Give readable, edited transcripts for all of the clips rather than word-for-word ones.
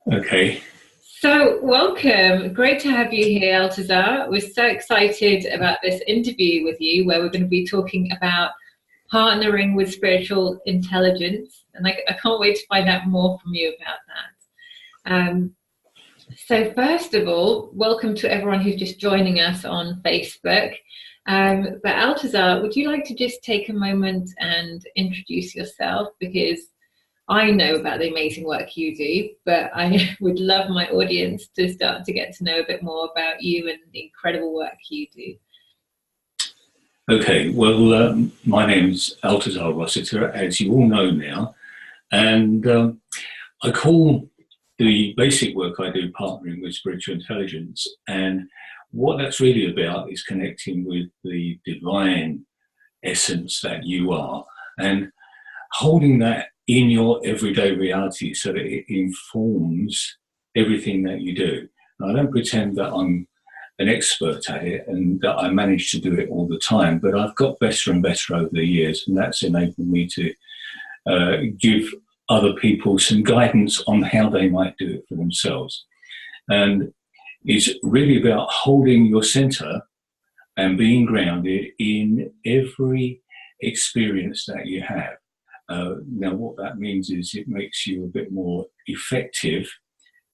Okay. So, welcome. Great to have you here, Altazar. We're so excited about this interview with you, where we're going to be talking about partnering with spiritual intelligence. And I can't wait to find out more from you about that. So, first of all, welcome to everyone who's just joining us on Facebook. But Altazar, would you like to just take a moment and introduce yourself? Because I know about the amazing work you do, but I would love my audience to start to get to know a bit more about you and the incredible work you do. Okay. Well, my name's Altazar Rossiter, as you all know now, and I call the basic work I do partnering with spiritual intelligence. And what that's really about is connecting with the divine essence that you are and holding that in your everyday reality so that it informs everything that you do. And I don't pretend that I'm an expert at it and that I manage to do it all the time, but I've got better and better over the years, and that's enabled me to give other people some guidance on how they might do it for themselves. And it's really about holding your center and being grounded in every experience that you have. Now, what that means is it makes you a bit more effective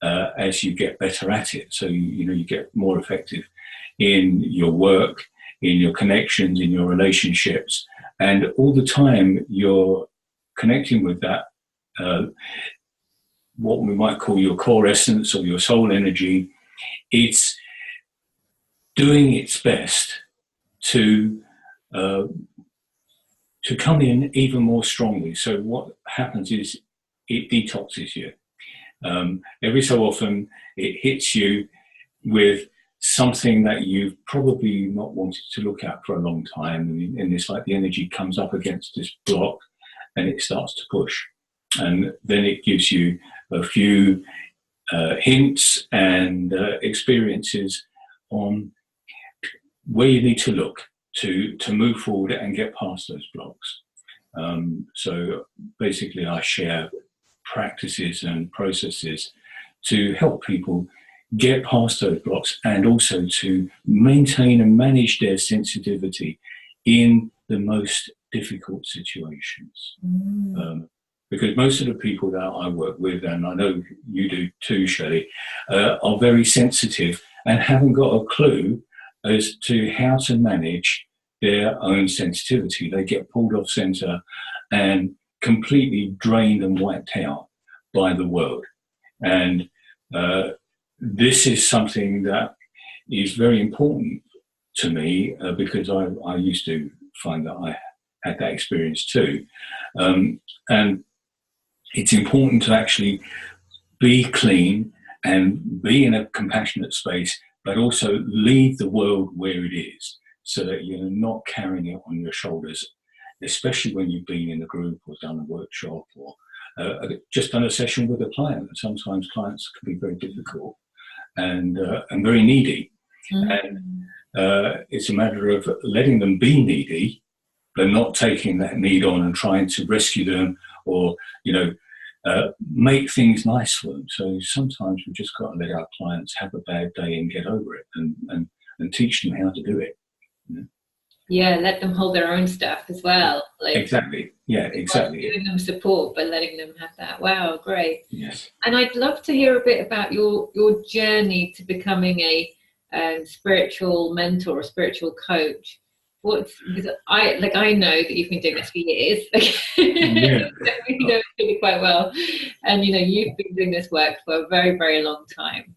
as you get better at it. So you get more effective in your work, in your connections, in your relationships, and all the time you're connecting with that, what we might call your core essence or your soul energy. It's doing its best to come in even more strongly. So what happens is it detoxes you. Every so often it hits you with something that you've probably not wanted to look at for a long time, and it's like the energy comes up against this block and it starts to push, and then it gives you a few hints and experiences on where you need to look to move forward and get past those blocks. So basically I share practices and processes to help people get past those blocks and also to maintain and manage their sensitivity in the most difficult situations. Because most of the people that I work with, and I know you do too, Shelley, are very sensitive and haven't got a clue as to how to manage their own sensitivity. They get pulled off center and completely drained and wiped out by the world. And this is something that is very important to me because I used to find that I had that experience too. And it's important to actually be clean and be in a compassionate space, but also leave the world where it is so that you're not carrying it on your shoulders, especially when you've been in a group or done a workshop or just done a session with a client. Sometimes clients can be very difficult and very needy. And it's a matter of letting them be needy, but not taking that need on and trying to rescue them or, make things nice for them. So sometimes we've just got to let our clients have a bad day and get over it and teach them how to do it. Yeah, let them hold their own stuff as well. Exactly. Yeah, exactly. Giving them support, but letting them have that. Wow, great. Yes. And I'd love to hear a bit about your journey to becoming a spiritual mentor or spiritual coach. Because I know that you've been doing this for years. Yeah. You know it really quite well, and you've been doing this work for a very, very long time.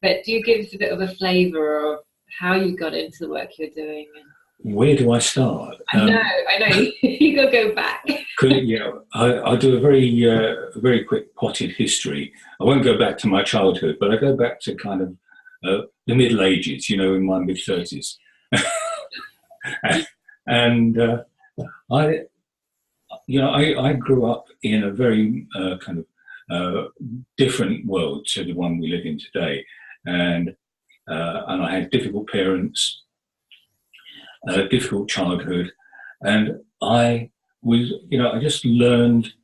But do you give us a bit of a flavour of how you got into the work you're doing? Where do I start? I know. You got to go back. I'll do a very quick potted history. I won't go back to my childhood, but I go back to kind of the Middle Ages, in my mid-30s. And I grew up in a very kind of different world to the one we live in today. And I had difficult parents, a difficult childhood, and I was, I just learned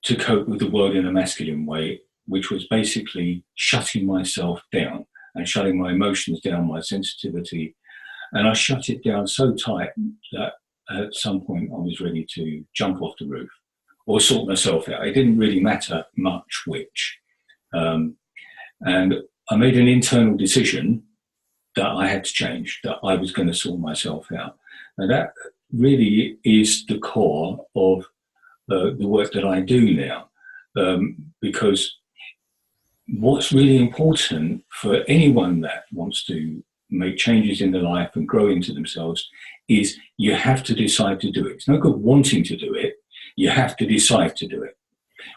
to cope with the world in a masculine way which was basically shutting myself down and shutting my emotions down, my sensitivity. And I shut it down so tight that at some point I was ready to jump off the roof or sort myself out. It didn't really matter much which. And I made an internal decision that I had to change, that I was going to sort myself out. And that really is the core of the work that I do now, because what's really important for anyone that wants to make changes in their life and grow into themselves is you have to decide to do it. It's no good wanting to do it. You have to decide to do it.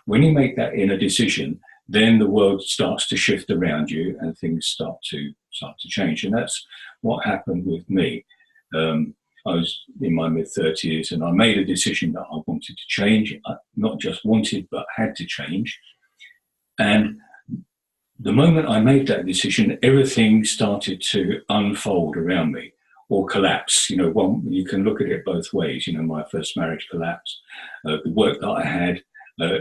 When you make that inner decision, then the world starts to shift around you and things start to change. And that's what happened with me. I was in my mid-30s and I made a decision that I wanted to change. Not just wanted, but had to change. And the moment I made that decision, everything started to unfold around me or collapse. You can look at it both ways. My first marriage collapsed. The work that I had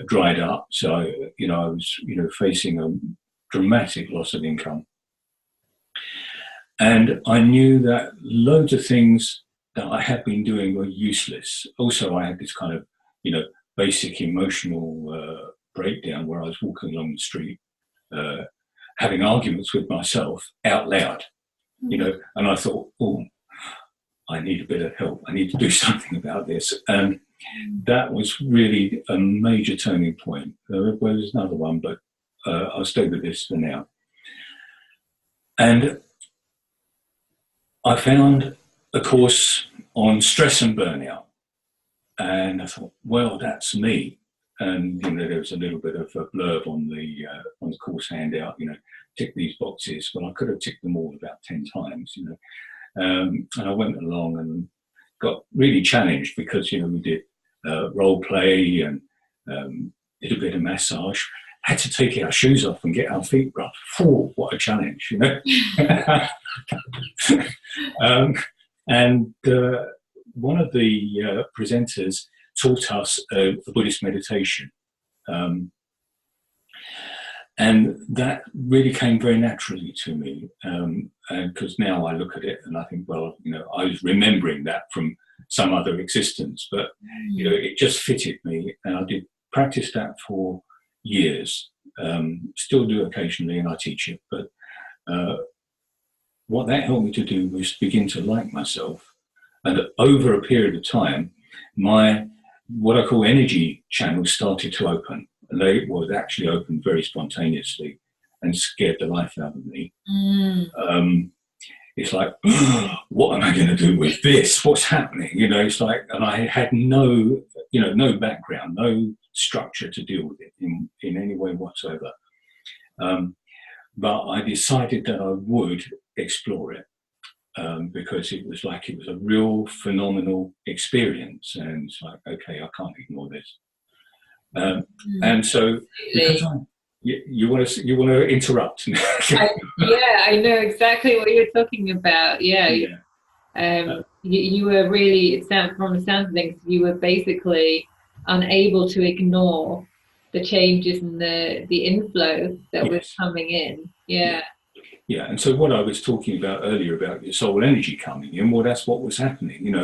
dried up. So, I was, facing a dramatic loss of income. And I knew that loads of things that I had been doing were useless. Also, I had this kind of, basic emotional breakdown where I was walking along the street, having arguments with myself out loud, and I thought, oh, I need a bit of help. I need to do something about this. And that was really a major turning point. There's another one, but I'll stay with this for now. And I found a course on stress and burnout. And I thought, well, that's me. And there was a little bit of a blurb on the course handout, tick these boxes. Well, I could have ticked them all about 10 times, and I went along and got really challenged because, we did role play and did a bit of massage. Had to take our shoes off and get our feet rubbed. Oh, what a challenge, And one of the presenters taught us a Buddhist meditation. And that really came very naturally to me. And because now I look at it and I think, well, I was remembering that from some other existence, but, it just fitted me. And I did practice that for years. Still do occasionally, and I teach it. But what that helped me to do was begin to like myself. And over a period of time, what I call energy channels started to open. And they would actually open very spontaneously and scared the life out of me. It's like, what am I going to do with this? What's happening? It's like, and I had no background, no structure to deal with it in any way whatsoever. But I decided that I would explore it because it was a real phenomenal experience. And it's like, okay, I can't ignore this. And so, because you want to interrupt. I know exactly what you're talking about. You were really, from the sound of things, you were basically unable to ignore the changes and the inflow that was coming in. Yeah, and so what I was talking about earlier about your soul energy coming in, well, that's what was happening.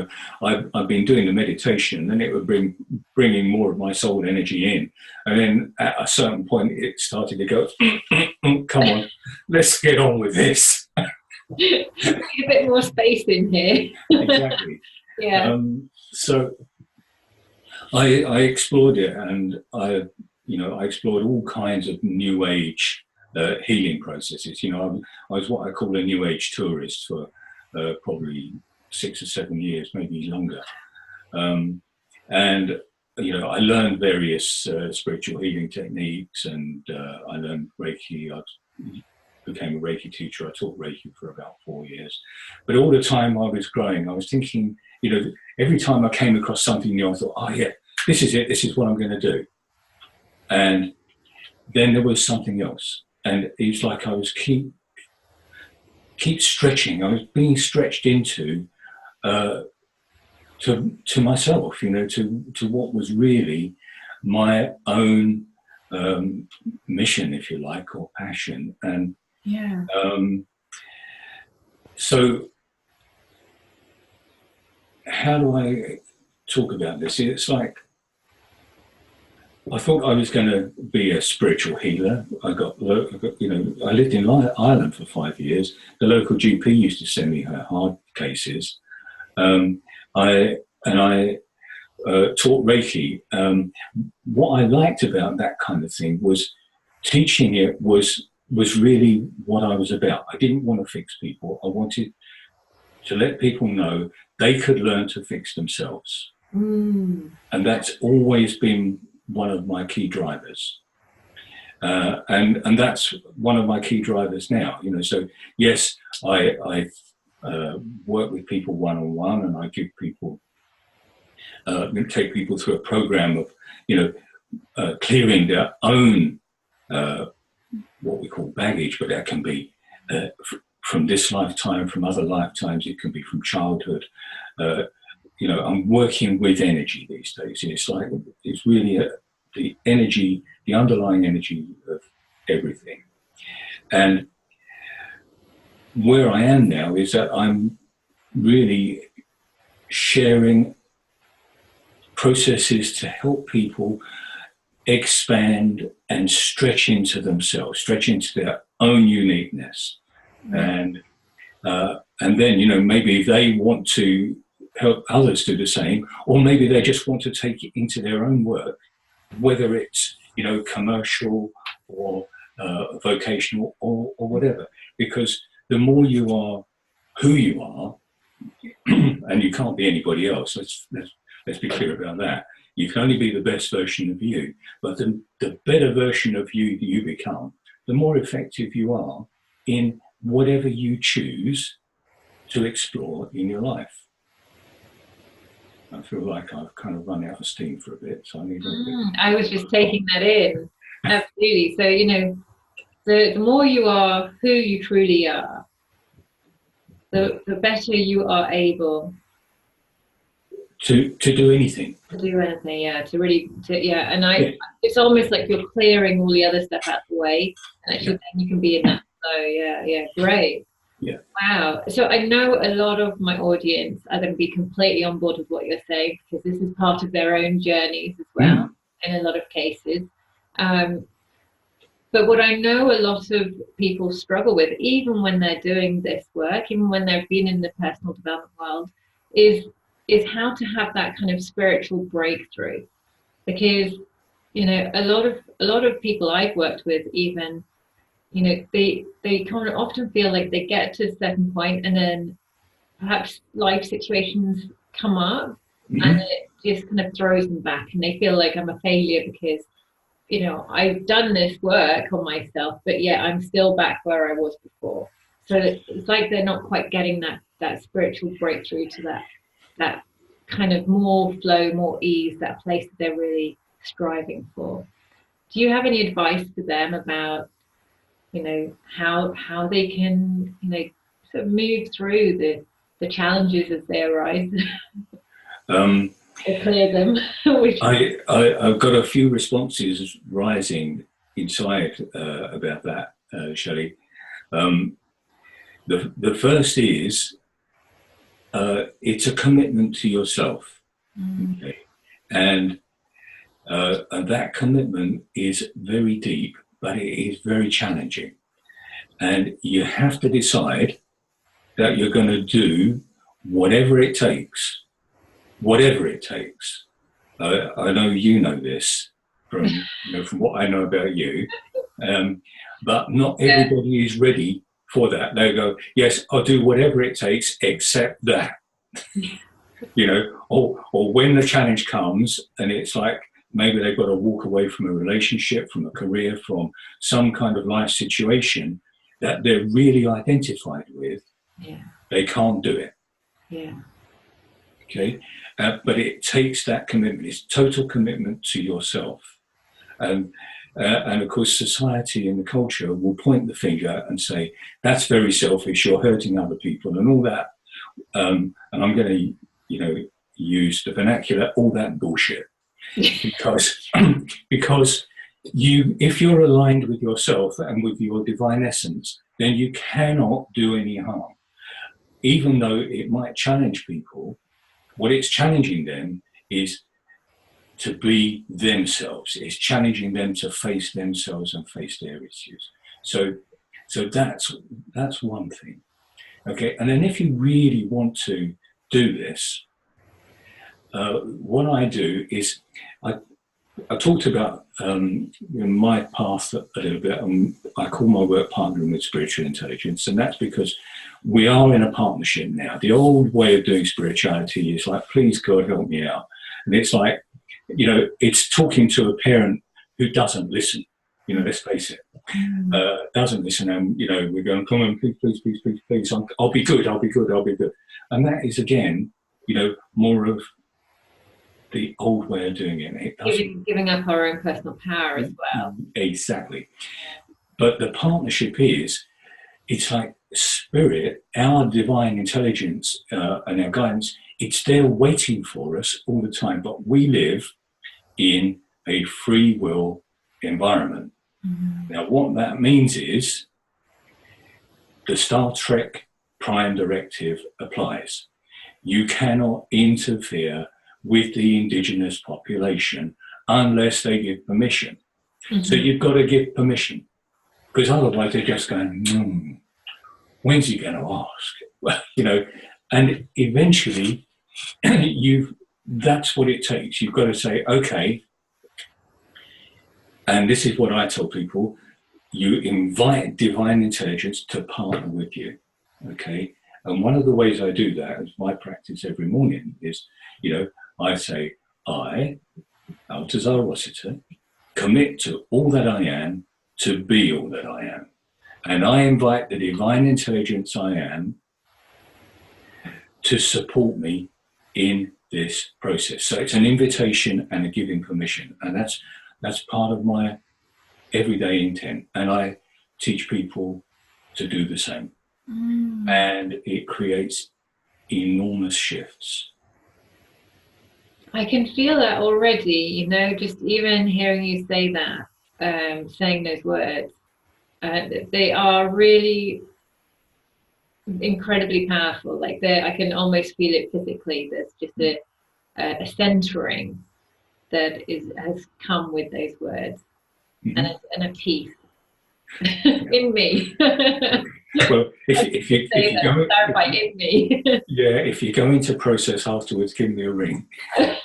I've been doing the meditation, and it would bringing more of my soul energy in, and then at a certain point, it started to go, come on, let's get on with this. A bit more space in here. Exactly. So I explored it, and I explored all kinds of new age healing processes. I was what I call a new age tourist for probably 6 or 7 years, maybe longer. And I learned various spiritual healing techniques, and I learned Reiki. I became a Reiki teacher. I taught Reiki for about 4 years. But all the time I was growing, I was thinking, every time I came across something new, I thought, oh yeah, this is it. This is what I'm going to do. And then there was something else. And it's like I was keep stretching. I was being stretched into to myself, to what was really my own mission, if you like, or passion. And Yeah. So how do I talk about this? It's like, I thought I was going to be a spiritual healer. I lived in Ireland for 5 years. The local GP used to send me her hard cases. I taught Reiki. What I liked about that kind of thing was teaching it was really what I was about. I didn't want to fix people. I wanted to let people know they could learn to fix themselves. And that's always been one of my key drivers. And that's one of my key drivers now. So yes, I work with people one-on-one, and I give people, take people through a program of, clearing their own, what we call baggage, but that can be from this lifetime, from other lifetimes, it can be from childhood. I'm working with energy these days. It's really the energy, the underlying energy of everything. And where I am now is that I'm really sharing processes to help people expand and stretch into themselves, stretch into their own uniqueness. And then, maybe they want to help others do the same, or maybe they just want to take it into their own work, whether it's, commercial or vocational or whatever. Because the more you are who you are, and you can't be anybody else, let's be clear about that. You can only be the best version of you, but the better version of you that you become, the more effective you are in whatever you choose to explore in your life. I feel like I've kind of run out of steam for a bit, so I need a bit. I was just taking that in. Absolutely. So, the more you are who you truly are, the better you are able to do anything. To do anything, yeah. It's almost like you're clearing all the other stuff out of the way, and actually then you can be in that flow. Yeah, great. Yeah. Wow. So I know a lot of my audience are going to be completely on board with what you're saying, because this is part of their own journeys as well, in a lot of cases. But what I know a lot of people struggle with, even when they're doing this work, even when they've been in the personal development world, is how to have that kind of spiritual breakthrough. Because, a lot of people I've worked with, even, they kind of often feel like they get to a certain point, and then perhaps life situations come up, and it just kind of throws them back, and they feel like I'm a failure because, I've done this work on myself, but yet I'm still back where I was before. So it's like they're not quite getting that spiritual breakthrough to that kind of more flow, more ease, that place that they're really striving for. Do you have any advice for them about, how they can, sort of move through the challenges as they arise? Or clear them? I've got a few responses rising inside about that, Shelley. The first is, it's a commitment to yourself, okay? And that commitment is very deep, but it is very challenging. And you have to decide that you're going to do whatever it takes. Whatever it takes. I know you know this from what I know about you, but not everybody is ready for that. They go, yes, I'll do whatever it takes except that. Or when the challenge comes and it's like maybe they've got to walk away from a relationship, from a career, from some kind of life situation that they're really identified with, they can't do it. Yeah. Okay. But it takes that commitment. It's total commitment to yourself. And of course, society and the culture will point the finger and say, that's very selfish, you're hurting other people and all that. And I'm going to, use the vernacular, all that bullshit. because if you're aligned with yourself and with your divine essence, then you cannot do any harm. Even though it might challenge people, what it's challenging them is to be themselves. It's challenging them to face themselves and face their issues. So that's one thing. Okay, and then if you really want to do this, what I do is I talked about my path a little bit. I call my work Partnering with Spiritual Intelligence, and that's because we are in a partnership now. The old way of doing spirituality is like, please God help me out, and it's like, it's talking to a parent who doesn't listen. Let's face it, doesn't listen, and we're going, come on, please, please, please, please, please, I'll be good, I'll be good, I'll be good, and that is again, more of the old way of doing it. Giving up our own personal power as well. Exactly. But the partnership it's like spirit, our divine intelligence and our guidance, it's there waiting for us all the time. But we live in a free will environment. Mm-hmm. Now, what that means is the Star Trek Prime Directive applies. You cannot interfere with the indigenous population unless they give permission. Mm-hmm. So you've got to give permission, because otherwise they're just going, when's he going to ask? Well, and eventually that's what it takes. You've got to say, okay, and this is what I tell people, you invite divine intelligence to partner with you, okay? And one of the ways I do that, as my practice every morning, is, I say, I, Altazar Rossiter, commit to all that I am to be all that I am. And I invite the divine intelligence I am to support me in this process. So it's an invitation and a giving permission. And that's part of my everyday intent. And I teach people to do the same. Mm. And it creates enormous shifts. I can feel that already, just even hearing you say that, saying those words, they are really incredibly powerful. Like I can almost feel it physically. There's just a centering that has come with those words, mm-hmm. and a peace in me. Well, if you go, clarify in me. Yeah, if you're going to process afterwards, give me a ring. That's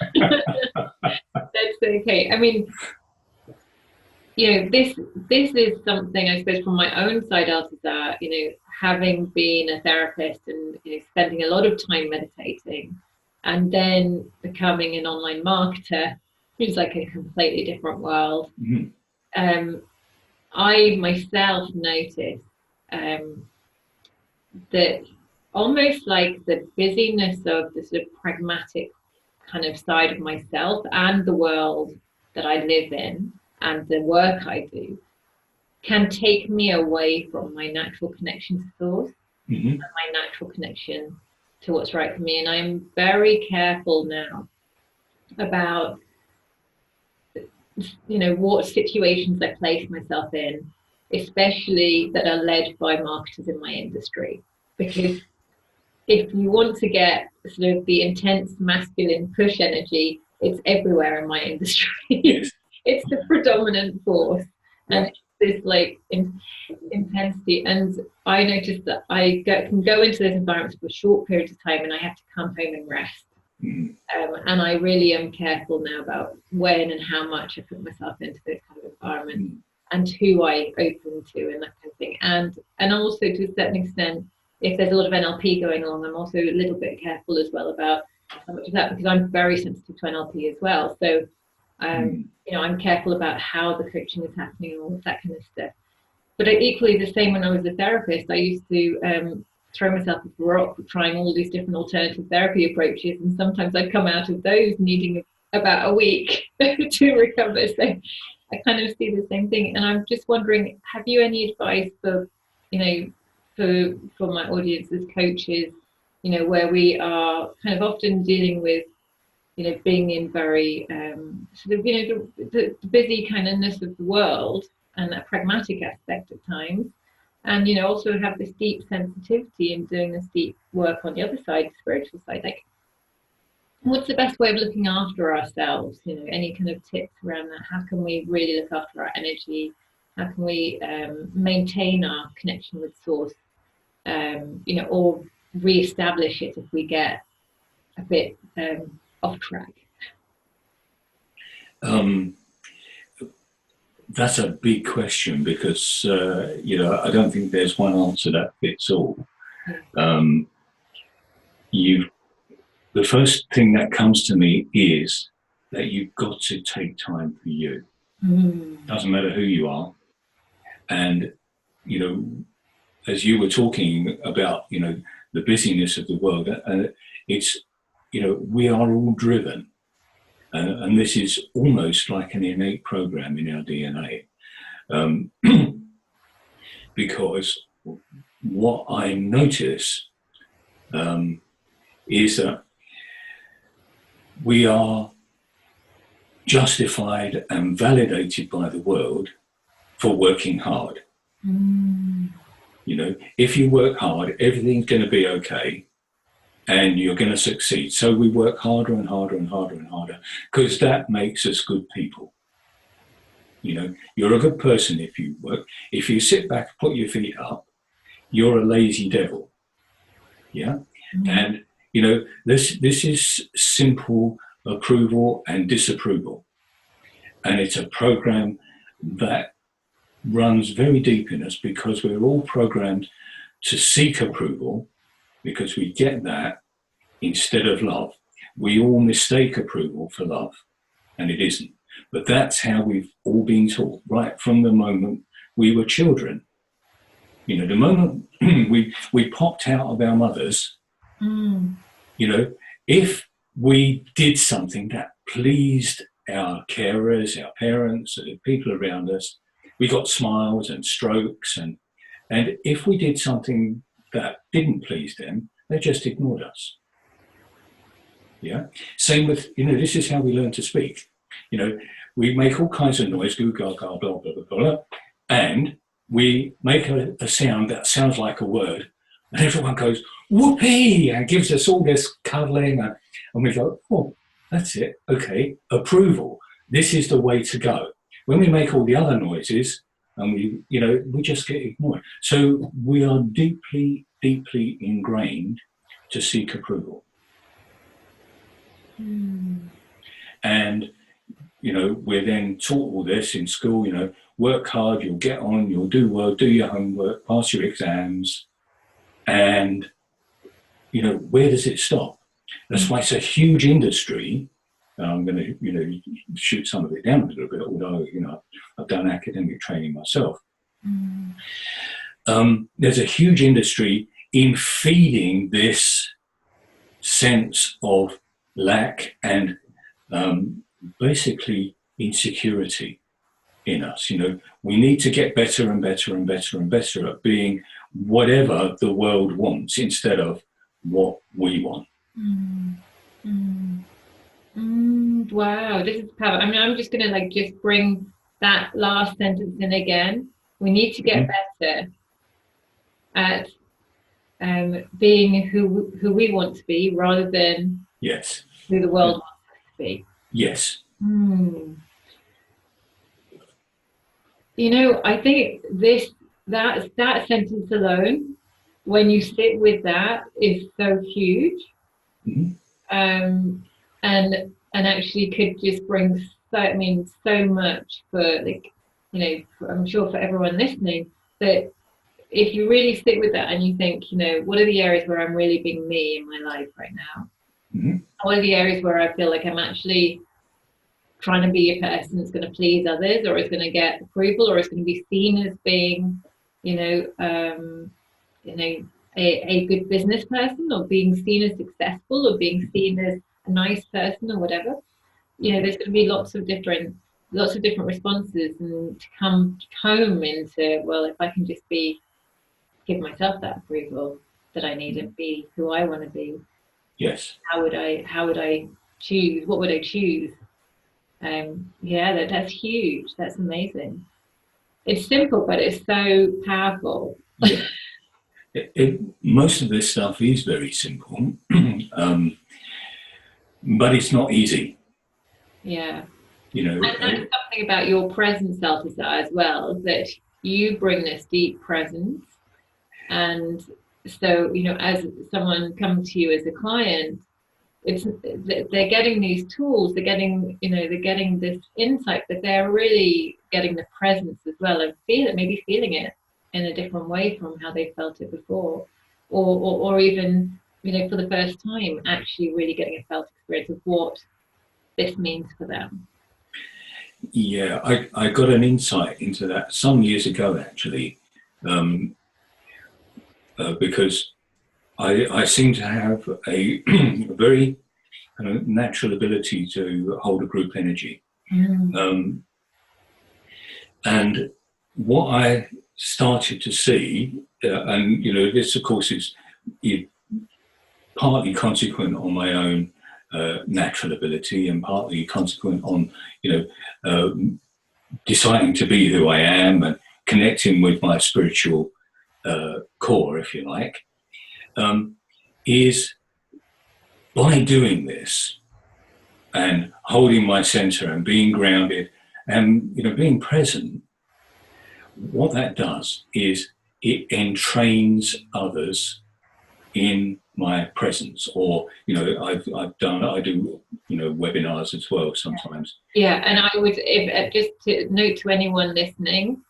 okay. I mean, this is something, I suppose, from my own side, Altazar, having been a therapist and spending a lot of time meditating, and then becoming an online marketer, which is like a completely different world. Mm-hmm. I myself noticed that almost like the busyness of the sort of pragmatic kind of side of myself and the world that I live in and the work I do can take me away from my natural connection to source, mm-hmm. and my natural connection to what's right for me. And I'm very careful now about what situations I place myself in, especially that are led by marketers in my industry. Because if you want to get sort of the intense masculine push energy, it's everywhere in my industry. Yes. It's the predominant force, and it's this like intensity. And I noticed that I can go into those environments for short periods of time, and I have to come home and rest. Mm. And I really am careful now about when and how much I put myself into those kind of environments, and who I open to and that kind of thing. And also, to a certain extent, if there's a lot of NLP going on, I'm also a little bit careful as well about how much of that, because I'm very sensitive to NLP as well. So, I'm careful about how the coaching is happening and all of that kind of stuff. But equally the same when I was a therapist, I used to throw myself off the rock trying all these different alternative therapy approaches, and sometimes I'd come out of those needing about a week to recover. So I kind of see the same thing, and I'm just wondering, have you any advice for my audience as coaches, where we are kind of often dealing with being in very sort of, the busy kindness of the world and a pragmatic aspect at times. And, also have this deep sensitivity in doing this deep work on the other side, the spiritual side. Like, what's the best way of looking after ourselves? Any kind of tips around that? How can we really look after our energy? How can we maintain our connection with source? Or re-establish it if we get a bit off track? That's a big question because, I don't think there's one answer that fits all. The first thing that comes to me is that you've got to take time for you. Doesn't matter who you are. And, as you were talking about, the busyness of the world, it's, we are all driven. And this is almost like an innate program in our DNA. Because what I notice is that we are justified and validated by the world for working hard. If you work hard, everything's going to be okay and you're going to succeed. So we work harder and harder and harder and harder because that makes us good people. You're a good person if you work. If you sit back, put your feet up, you're a lazy devil. Yeah. And, this is simple approval and disapproval. And it's a program that runs very deep in us because we're all programmed to seek approval because we get that instead of love. We all mistake approval for love, and it isn't. But that's how we've all been taught right from the moment we were children. The moment we popped out of our mothers, if we did something that pleased our carers, our parents, the people around us, we got smiles and strokes. And if we did something that didn't please them, they just ignored us. Yeah. Same with, this is how we learn to speak. We make all kinds of noise, goo, gaga, blah, blah, blah, blah, and we make a sound that sounds like a word, and everyone goes, whoopee, and gives us all this cuddling, and we go, oh, that's it, okay, approval. This is the way to go. When we make all the other noises, and we just get ignored. So we are deeply, deeply ingrained to seek approval. And, we're then taught all this in school, work hard, you'll get on, you'll do well, do your homework, pass your exams. And, where does it stop? That's why it's a huge industry. I'm going to, shoot some of it down a little bit, although, I've done academic training myself. There's a huge industry in feeding this sense of lack and basically insecurity in us. We need to get better and better and better and better at being whatever the world wants instead of what we want. Wow, this is powerful. I'm just going to just bring that last sentence in again. We need to get better at being who we want to be rather than who the world wants us to be. Yes. I think that sentence alone, when you sit with that, is so huge. And actually could just bring so much for I'm sure for everyone listening, that if you really sit with that and you think, what are the areas where I'm really being me in my life right now? What are the areas where I feel like I'm actually trying to be a person that's going to please others, or is going to get approval, or is going to be seen as being, a good business person, or being seen as successful, or being seen as a nice person, or whatever. There's going to be lots of different responses, and to come home into, well, if I can just give myself that approval that I need and be who I want to be. Yes. How would I choose? What would I choose? Yeah, that's huge. That's amazing. It's simple, but it's so powerful. Yeah. Most of this stuff is very simple, but it's not easy. Yeah. You know, And that's something about your presence, Balthazar, as well, that you bring this deep presence. And so, as someone comes to you as a client, it's they're getting these tools, they're getting this insight, but they're really getting the presence as well, and maybe feeling it in a different way from how they felt it before, or even for the first time actually really getting a felt experience of what this means for them. yeah, I got an insight into that some years ago, actually, because I seem to have a very kind of natural ability to hold a group energy. And what I started to see, and this of course is partly consequent on my own natural ability, and partly consequent on uh, deciding to be who I am and connecting with my spiritual core, if you like, is by doing this and holding my center and being grounded and being present. What that does is it entrains others in my presence, or I do webinars as well sometimes. Yeah, and I would, if just to note to anyone listening,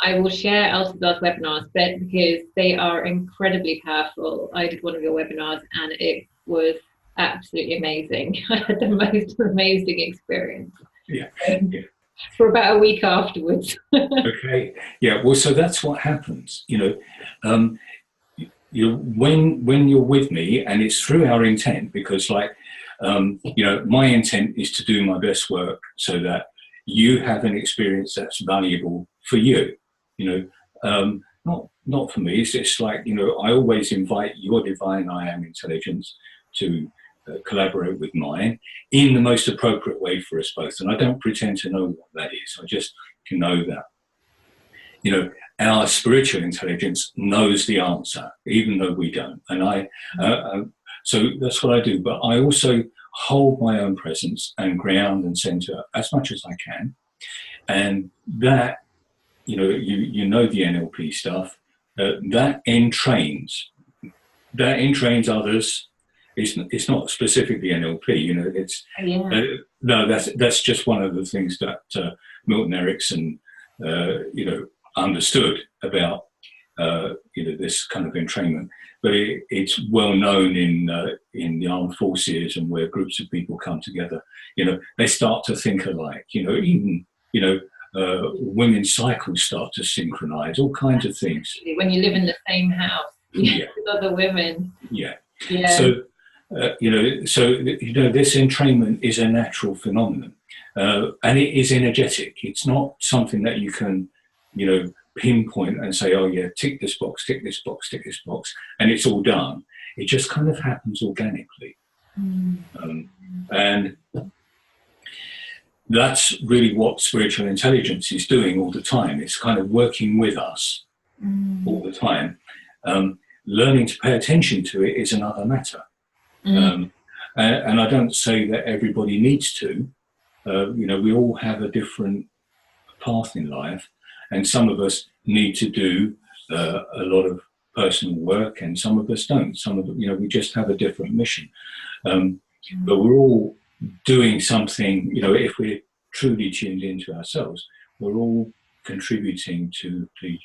I will share Altazar's webinars, but because they are incredibly powerful. I did one of your webinars and it was absolutely amazing. I had the most amazing experience. Yeah. For about a week afterwards. Okay. Yeah. Well, so that's what happens. When you're with me, and it's through our intent, because my intent is to do my best work so that you have an experience that's valuable for you. Not for me. It's just like I always invite your divine I am intelligence to collaborate with mine in the most appropriate way for us both. And I don't pretend to know what that is. I just can know that our spiritual intelligence knows the answer, even though we don't. And so that's what I do. But I also hold my own presence and ground and center as much as I can. And that, you know the NLP stuff, that entrains others. It's not specifically NLP, no, that's just one of the things that Milton Erickson, understood about, this kind of entrainment. But it's well known in the armed forces, and where groups of people come together, they start to think alike. Even women's cycles start to synchronize, all kinds of things. When you live in the same house with other women. Yeah. So, this entrainment is a natural phenomenon, and it is energetic. It's not something that you can, pinpoint and say, oh yeah, tick this box, tick this box, tick this box, and it's all done. It just kind of happens organically. And that's really what spiritual intelligence is doing all the time. It's kind of working with us all the time. Learning to pay attention to it is another matter. And I don't say that everybody needs to. We all have a different path in life, and some of us need to do a lot of personal work, and some of us don't. Some of we just have a different mission. But we're all doing something. If we're truly tuned into ourselves, we're all contributing to the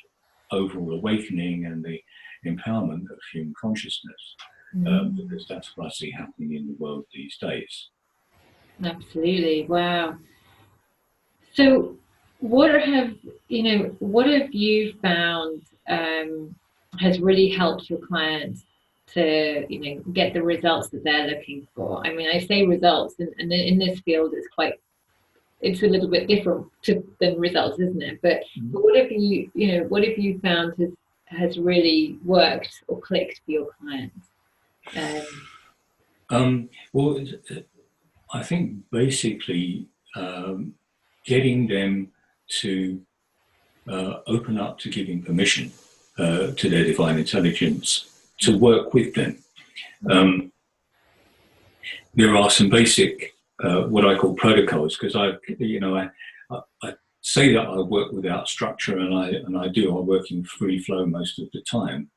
overall awakening and the empowerment of human consciousness. Because that's what I see happening in the world these days. Absolutely. Wow. So what have you found has really helped your clients to get the results that they're looking for? I mean, I say results, and in this field it's a little bit different than results, isn't it? But what have you found has really worked or clicked for your clients? Well, I think basically getting them to open up to giving permission to their divine intelligence to work with them. There are some basic, what I call protocols, because I say that I work without structure, and I do. I work in free flow most of the time,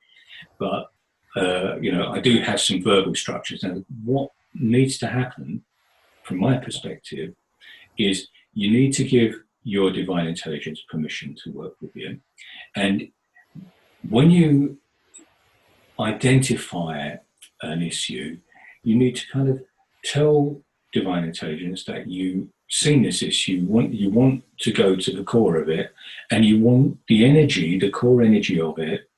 but I do have some verbal structures. Now, what needs to happen, from my perspective, is you need to give your divine intelligence permission to work with you, and when you identify an issue, you need to kind of tell divine intelligence that you've seen this issue, you want to go to the core of it, and you want the energy, the core energy of it,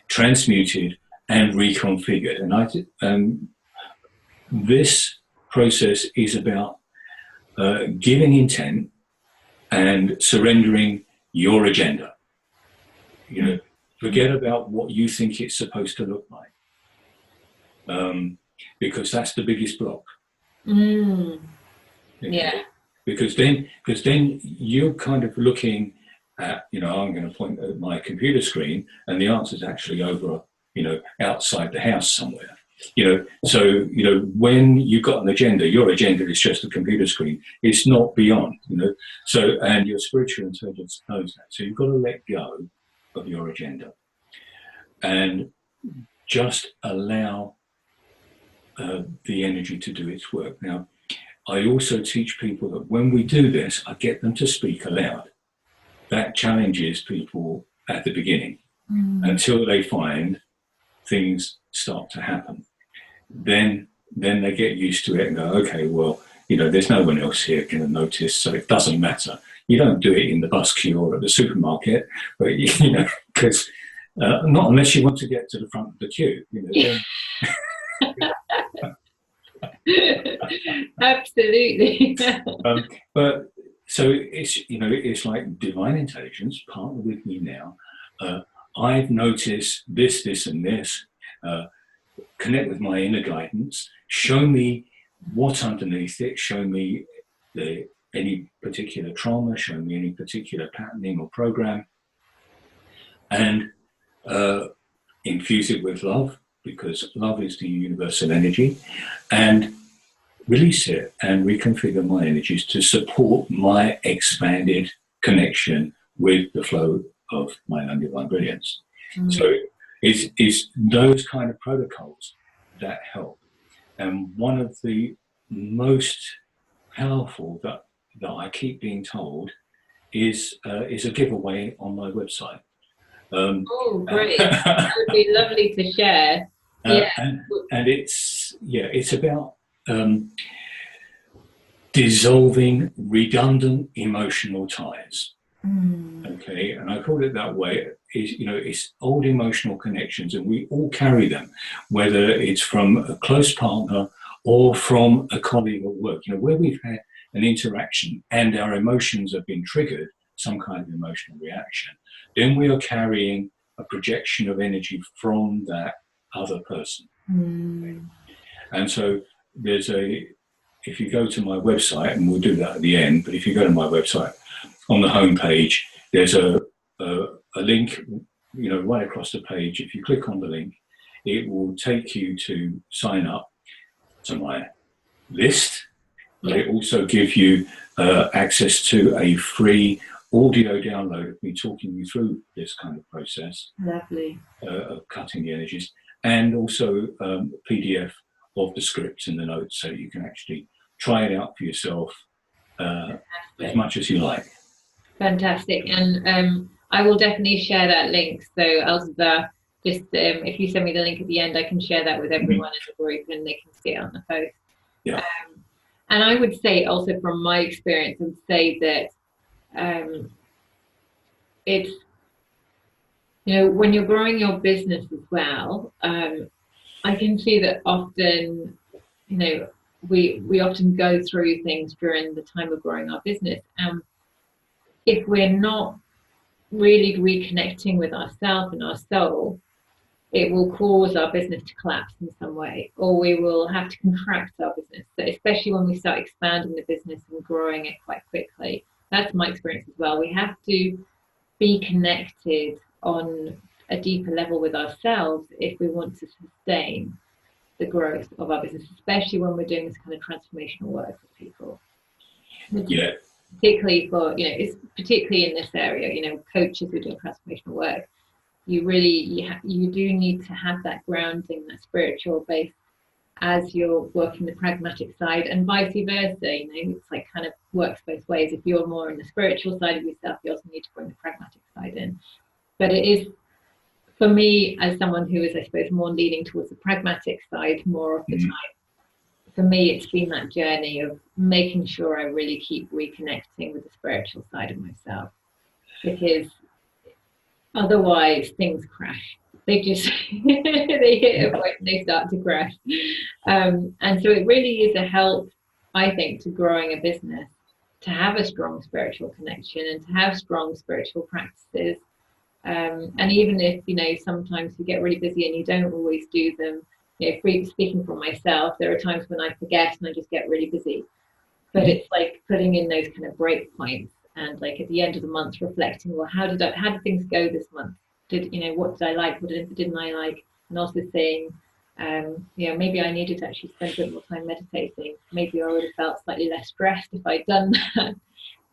transmuted and reconfigured. And this process is about giving intent and surrendering your agenda. Forget about what you think it's supposed to look like, because that's the biggest block. Yeah. Because then you're kind of looking at, I'm going to point at my computer screen, and the answer's actually over, outside the house somewhere. So when you've got an agenda, your agenda is just a computer screen. It's not beyond. So, and your spiritual intelligence knows that. So you've got to let go of your agenda and just allow the energy to do its work. Now, I also teach people that when we do this, I get them to speak aloud. That challenges people at the beginning until they find things start to happen. Then they get used to it and go, okay, well, there's no one else here going to notice, so it doesn't matter. You don't do it in the bus queue or at the supermarket, but because not unless you want to get to the front of the queue. Absolutely. But so it's like divine intelligence, partner with me now. I've noticed this, and this. Connect with my inner guidance. Show me what's underneath it. Show me any particular trauma. Show me any particular patterning or program, and infuse it with love, because love is the universal energy, and release it and reconfigure my energies to support my expanded connection with the flow of my own divine brilliance. So it's those kind of protocols that help. And one of the most powerful that I keep being told is a giveaway on my website. Oh, great. That would be lovely to share. And it's about dissolving redundant emotional ties. Okay, and I call it that way. It's old emotional connections, and we all carry them, whether it's from a close partner or from a colleague at work. Where we've had an interaction and our emotions have been triggered, some kind of emotional reaction, then we are carrying a projection of energy from that other person. And so if you go to my website, and we'll do that at the end, but if you go to my website, on the home page, there's a link, right across the page. If you click on the link, it will take you to sign up to my list, but it also gives you access to a free audio download of me talking you through this kind of process. Lovely. Of cutting the energies, and also a PDF of the scripts and the notes, so you can actually try it out for yourself as much as you like. Fantastic. And I will definitely share that link. So Elsa, just if you send me the link at the end, I can share that with everyone in the group, and they can see it on the post. Yeah. And I would say also from my experience, I would say that it's, when you're growing your business as well, I can see that often, we often go through things during the time of growing our business. If we're not really reconnecting with ourselves and our soul, it will cause our business to collapse in some way, or we will have to contract our business. So especially when we start expanding the business and growing it quite quickly. That's my experience as well. We have to be connected on a deeper level with ourselves if we want to sustain the growth of our business, especially when we're doing this kind of transformational work with people. Yeah. Particularly for, it's particularly in this area, coaches who do transformational work, you do need to have that grounding, that spiritual base as you're working the pragmatic side, and vice versa. It's like kind of works both ways. If you're more in the spiritual side of yourself, you also need to bring the pragmatic side in. But it is, for me, as someone who is, I suppose, more leaning towards the pragmatic side more of the time, for me, it's been that journey of making sure I really keep reconnecting with the spiritual side of myself, because otherwise things crash. They just they hit a point and they start to crash. And so it really is a help, I think, to growing a business, to have a strong spiritual connection and to have strong spiritual practices. And even if, sometimes you get really busy and you don't always do them, speaking for myself, there are times when I forget and I just get really busy. But it's like putting in those kind of break points and like at the end of the month reflecting, well, how did things go this month? What did I like? What didn't I like? And also saying, maybe I needed to actually spend a bit more time meditating. Maybe I would have felt slightly less stressed if I'd done that.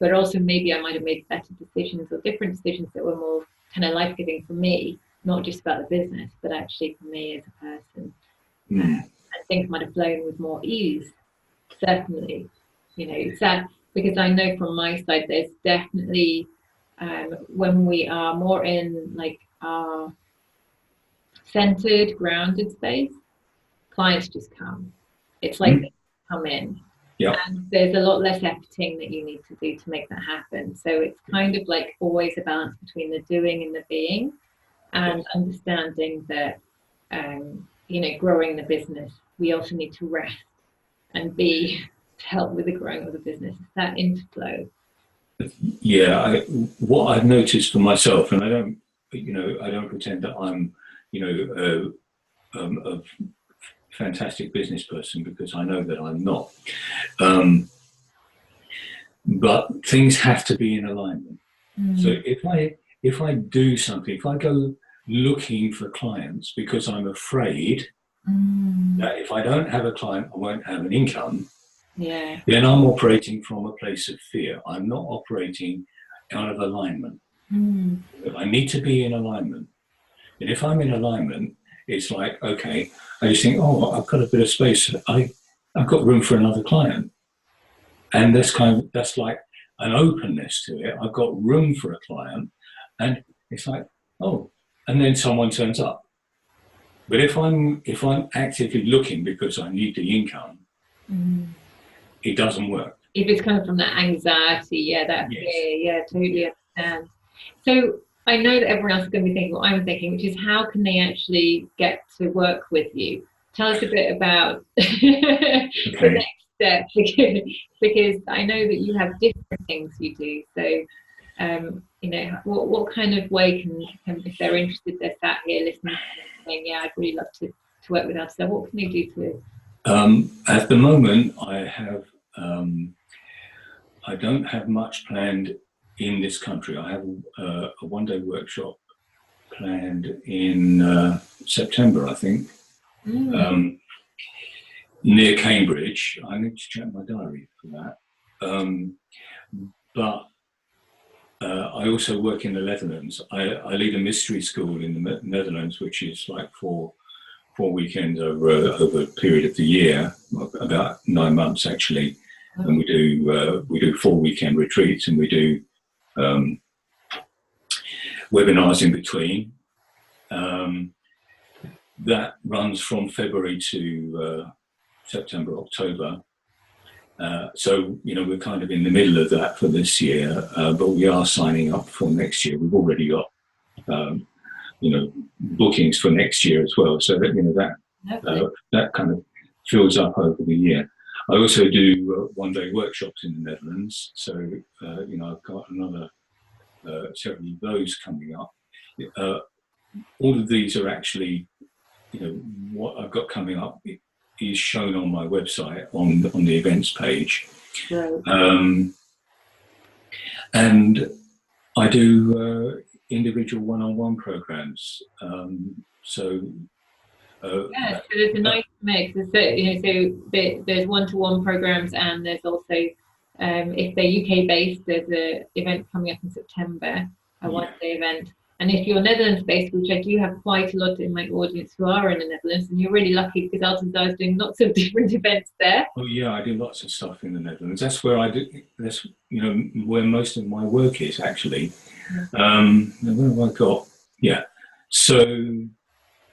But also maybe I might have made better decisions or different decisions that were more kind of life-giving for me, not just about the business, but actually for me as a person. And things might have flown with more ease, certainly. Sad, because I know from my side, there's definitely, when we are more in like our centered, grounded space, clients just come. It's like they come in. Yeah. And there's a lot less efforting that you need to do to make that happen. So it's kind of like always a balance between the doing and the being, and understanding that, growing the business, we also need to rest and be to help with the growing of the business. It's that interflow. Yeah, what I've noticed for myself, and I don't pretend that I'm, a fantastic business person, because I know that I'm not. But things have to be in alignment. So if I do something, if I go looking for clients because I'm afraid that if I don't have a client, I won't have an income, then I'm operating from a place of fear. I'm not operating out of alignment. I need to be in alignment. And if I'm in alignment, it's like, okay, I just think, oh, I've got a bit of space. I've got room for another client. And that's like an openness to it. I've got room for a client. And it's like, oh, and then someone turns up. But if I'm actively looking because I need the income, it doesn't work. If it's coming from that anxiety, totally understand. So I know that everyone else is going to be thinking what I'm thinking, which is how can they actually get to work with you? Tell us a bit about the next step, because I know that you have different things you do. So, what kind of way can if they're interested, they're sat here listening, saying, yeah, I'd really love to work with us. So what can they do to? At the moment, I don't have much planned in this country. I have a one-day workshop planned in September, I think, near Cambridge. I need to check my diary for that. But I also work in the Netherlands. I lead a mystery school in the Netherlands, which is like four weekends over a period of the year, about 9 months actually. And we do 4 weekend retreats, and we do webinars in between. That runs from February to September, October. So, we're kind of in the middle of that for this year, but we are signing up for next year. We've already got, bookings for next year as well. So that, that kind of fills up over the year. I also do one-day workshops in the Netherlands. So, I've got another several of those coming up. all of these are actually, what I've got coming up is shown on my website on the events page. Right. And I do individual one-on-one programs. So there's a nice mix. So there's one-to-one programs, and there's also, if they're UK based, there's an event coming up in September, a one-day event. And if you're Netherlands based, which I do have quite a lot in my audience who are in the Netherlands, and you're really lucky because Altenzaar is doing lots of different events there. Oh yeah, I do lots of stuff in the Netherlands. That's where I do. That's where most of my work is actually. Where have I got? Yeah. So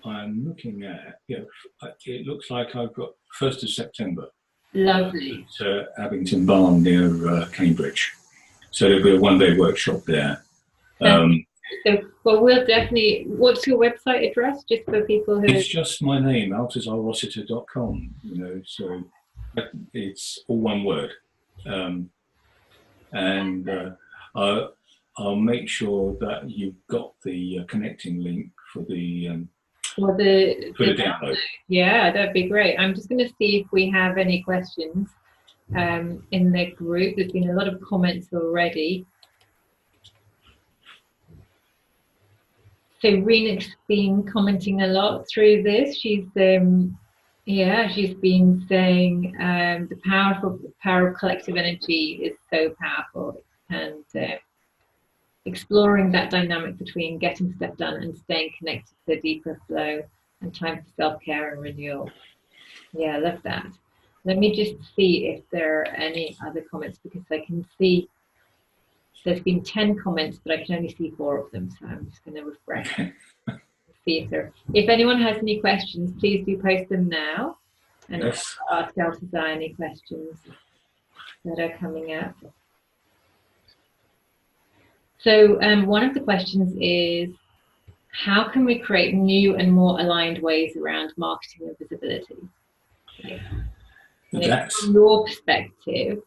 I'm looking at. It looks like I've got 1st of September. Lovely. At Abington Barn near Cambridge. So there'll be a one-day workshop there. Well, we'll definitely. What's your website address, just for people who? It's just my name, AltazarRossiter.com. So it's all one word, and I'll make sure that you've got the connecting link for the download. Yeah, that'd be great. I'm just going to see if we have any questions in the group. There's been a lot of comments already. So Rena's been commenting a lot through this. She's been saying the power of collective energy is so powerful, and exploring that dynamic between getting stuff done and staying connected to the deeper flow and time for self-care and renewal. Yeah, I love that. Let me just see if there are any other comments, because I can see there's been 10 comments, but I can only see 4 of them, so I'm just going to refresh. See if anyone has any questions, please do post them now, and yes. Ask Altenzaar any questions that are coming up. So one of the questions is, how can we create new and more aligned ways around marketing and visibility? From your perspective,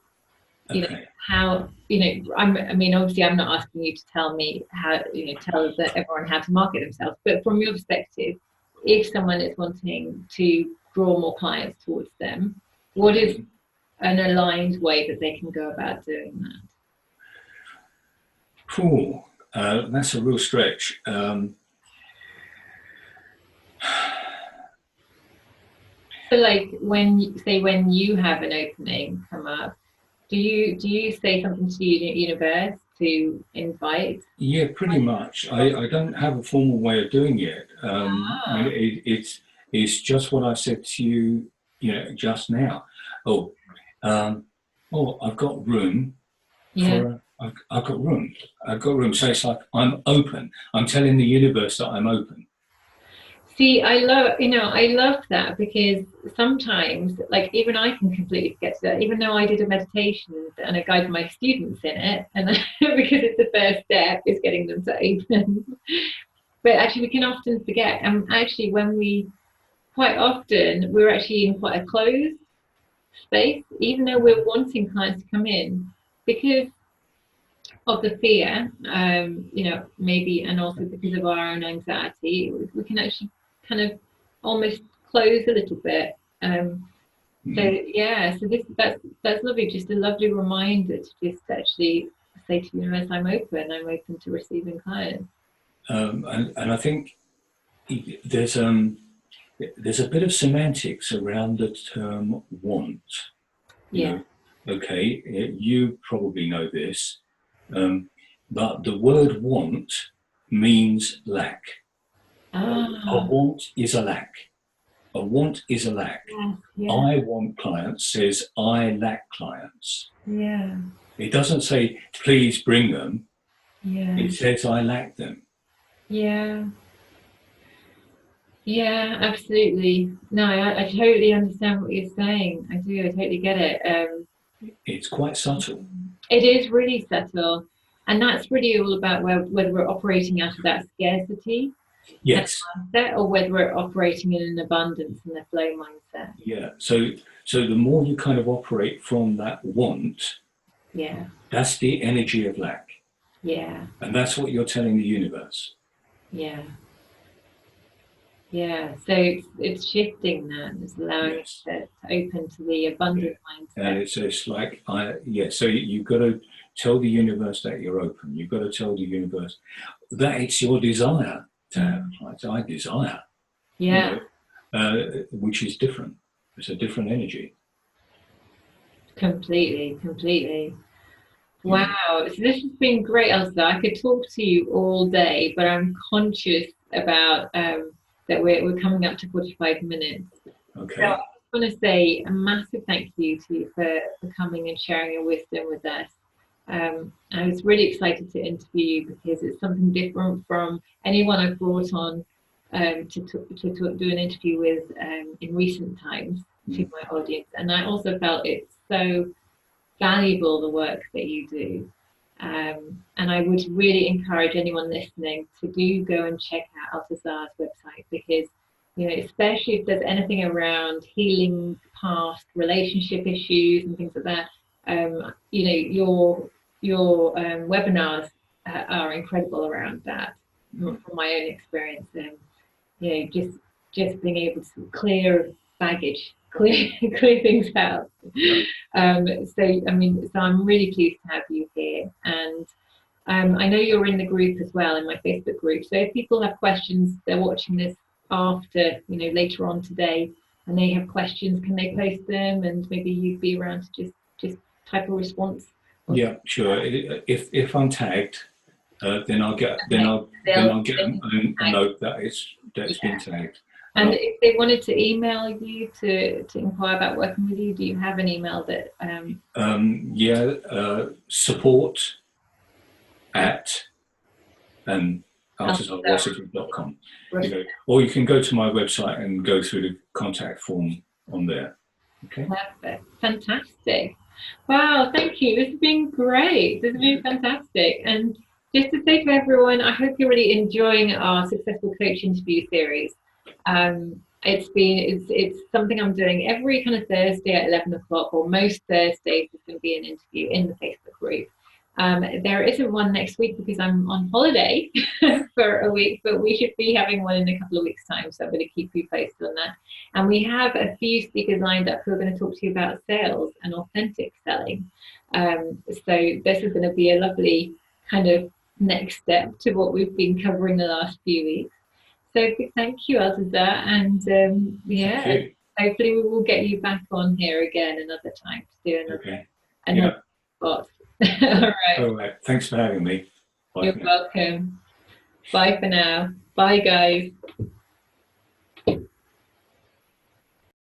how, obviously I'm not asking you to tell me how, tell everyone how to market themselves, but from your perspective, if someone is wanting to draw more clients towards them, what is an aligned way that they can go about doing that? Cool. That's a real stretch. So like when you have an opening come up, do you say something to the universe to invite? Yeah, pretty much. I don't have a formal way of doing it. It's just what I said to you, just now. I've got room. Yeah. I've got room. I've got room. So it's like I'm open. I'm telling the universe that I'm open. See, I love that, because sometimes, like, even I can completely forget to that, even though I did a meditation and I guide my students in it, and because it's the first step is getting them to open. But actually, we can often forget. And actually, quite often, we're actually in quite a closed space, even though we're wanting clients to come in, because of the fear, maybe, and also because of our own anxiety, we can actually kind of almost close a little bit. So that's lovely. Just a lovely reminder to just actually say to the universe, I'm open to receiving clients. And I think there's a bit of semantics around the term want. You probably know this, but the word want means lack. A want is a lack. A want is a lack. Yeah. I want clients says I lack clients. Yeah. It doesn't say please bring them. Yeah. It says I lack them. Yeah. Yeah, absolutely. No, I totally understand what you're saying. I do. I totally get it. It's quite subtle. It is really subtle, and that's really all about whether we're operating out of that scarcity, yes, mindset, or whether we're operating in an abundance and a flow mindset. Yeah. So the more you kind of operate from that want, that's the energy of lack. Yeah. And that's what you're telling the universe. Yeah. Yeah, so it's shifting that. It's allowing it Yes. to open to the Yeah. abundant And mindset. it's like, yeah, so you've got to tell the universe that you're open. You've got to tell the universe that it's your desire to have. Mm. Like, I desire, you Yeah, know, which is different. It's a different energy, completely, completely. you know. Wow, so this has been great, Elsa. I could talk to you all day, but I'm conscious about that we're coming up to 45 minutes. So I Okay. just want to say a massive thank you to you for coming and sharing your wisdom with us. I was really excited to interview you because it's something different from anyone I've brought on to do an interview with in recent times to Mm. my audience. And I also felt it's so valuable, the work that you do. And I would really encourage anyone listening to do go and check out Altazar's website because, you know, especially if there's anything around healing past relationship issues and things like that, you know, your webinars are incredible around that. From my own experience, you know, just being able to clear baggage, clear clear things out. Yeah. So I mean, so I'm really pleased to have you here, and I know you're in the group as well, in my Facebook group. So if people have questions, they're watching this after, you know, later on today, and they have questions, can they post them? And maybe you'd be around to just type a response or Yeah, sure. If I'm tagged, then they'll I'll get a tag. note that it's Yeah. been tagged, and And I'll if they wanted to email you to inquire about working with you, do you have an email that yeah, support at altazarwashington.com. You know, or you can go to my website and go through the contact form on there. Okay. Perfect. Fantastic. Wow, thank you. This has been great. This has been fantastic. And just to say to everyone, I hope you're really enjoying our successful coach interview series. It's something I'm doing every kind of Thursday at 11 o'clock, or most Thursdays there's going to be an interview in the Facebook group. There isn't one next week because I'm on holiday for a week, but we should be having one in a couple of weeks' time. So I'm going to keep you posted on that. And we have a few speakers lined up who are going to talk to you about sales and authentic selling. So this is going to be a lovely kind of next step to what we've been covering the last few weeks. So thank you, Altazar, and Thank yeah, you. hopefully we will get you back on here again another time to do Okay. another Yeah. spot. All right, All right. Thanks for having me. Bye you're for now. welcome. Bye for now. Bye, guys.